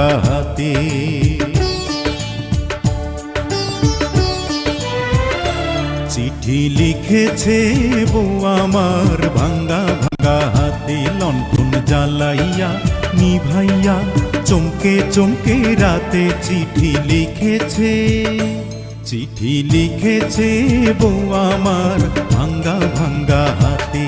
ভাঙ্গা হাতে। চিঠি লিখেছে বউ আমার ভাঙ্গা ভাঙ্গা হাতে, লণ্ঠন জ্বালাইয়া নিভাইয়া চমকে চমকে রাতে চিঠি লিখেছে। চিঠি লিখেছে বউ আমার ভাঙ্গা ভাঙ্গা হাতে।